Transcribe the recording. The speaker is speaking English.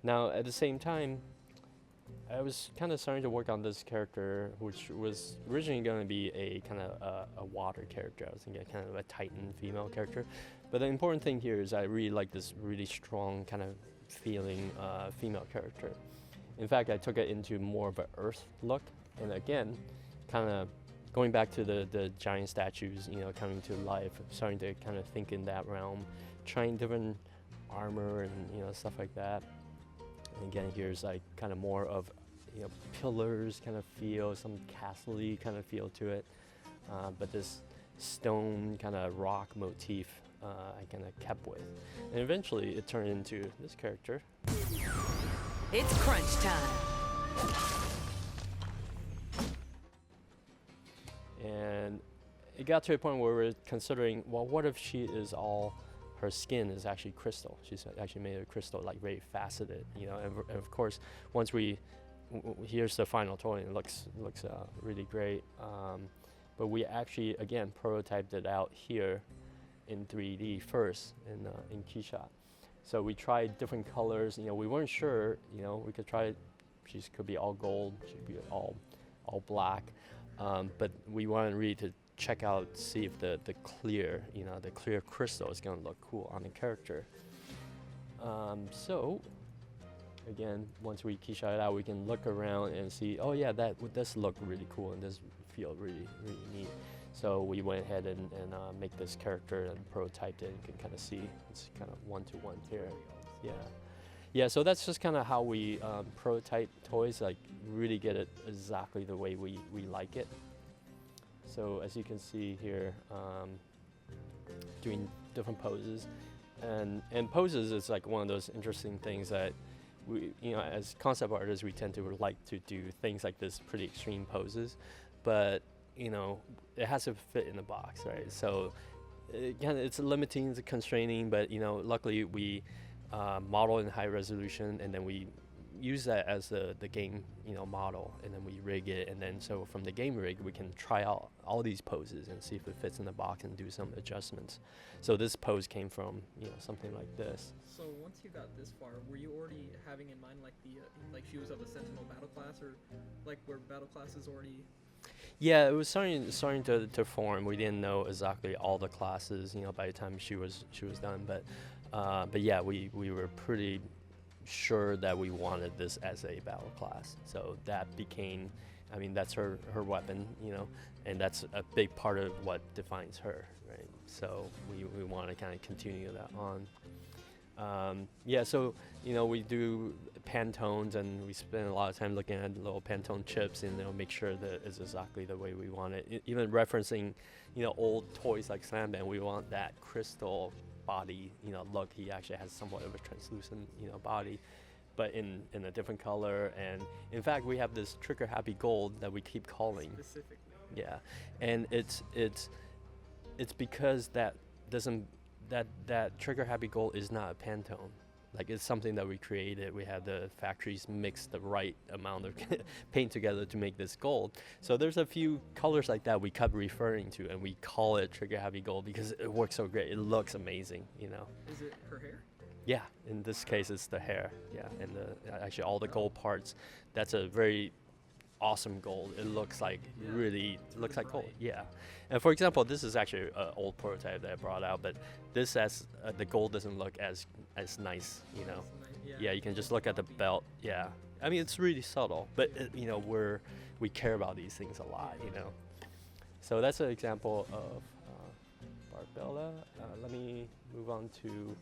Now, at the same time, I was kind of starting to work on this character, which was originally going to be a kind of a water character. I was thinking kind of a Titan female character. But the important thing here is I really like this really strong kind of feeling female character. In fact, I took it into more of an earth look. And again, kind of going back to the giant statues, coming to life, starting to kind of think in that realm, trying different armor and, stuff like that. And again, here's like kind of more of, pillars kind of feel, some castle-y kind of feel to it. But this stone kind of rock motif I kind of kept with. And eventually it turned into this character. It's crunch time. And it got to a point where we're considering, well, what if she is all, her skin is actually crystal. She's actually made of crystal, like very faceted, and of course, once here's the final toy, and it looks really great. But we actually, again, prototyped it out here in 3D first in Keyshot. So we tried different colors. We weren't sure. We could try. She could be all gold. She could be all black. But we wanted really to check out, see if the clear, the clear crystal is going to look cool on the character. So again, once we Keyshot it out, we can look around and see, oh yeah, that does look really cool and does feel really, really neat. So we went ahead and make this character and prototyped it. You can kind of see it's kind of one-to-one here. Yeah, so that's just kind of how we prototype toys, like really get it exactly the way we like it. So as you can see here, doing different poses. And poses is like one of those interesting things that we, as concept artists, we tend to like to do things like this, pretty extreme poses, but it has to fit in the box, right? So again, it's limiting, it's constraining, but luckily we model in high resolution, and then we use that as the game model, and then we rig it, and then so from the game rig we can try out all these poses and see if it fits in the box and do some adjustments. So this pose came from something like this. So once you got this far, were you already having in mind like the like she was of a Sentinel battle class, or like where battle classes already? Yeah, it was starting to form. We didn't know exactly all the classes, by the time she was done. But yeah, we were pretty sure that we wanted this as a battle class. So that became, that's her weapon, and that's a big part of what defines her, right? So we want to kind of continue that on. Yeah, so we do Pantones, and we spend a lot of time looking at little Pantone chips, and make sure that it's exactly the way we want it. Even referencing, old toys like Slam Band, we want that crystal body, look. He actually has somewhat of a translucent, body, but in a different color. And in fact, we have this Trigger Happy Gold that we keep calling. Specifically. Yeah, and it's because that Trigger Happy Gold is not a Pantone. Like, it's something that we created. We had the factories mix the right amount of paint together to make this gold. So there's a few colors like that we kept referring to, and we call it Trigger Happy Gold because it works so great. It looks amazing, Is it her hair? Yeah, in this case it's the hair. Yeah, and actually all the gold parts. That's a very awesome gold. It looks like looks like gold. Yeah. And for example, this is actually an old prototype that I brought out, but this the gold doesn't look as nice, Yeah, you can just look at the belt. Yeah, it's really subtle, but we care about these things a lot, So that's an example of Barbella. Let me move on to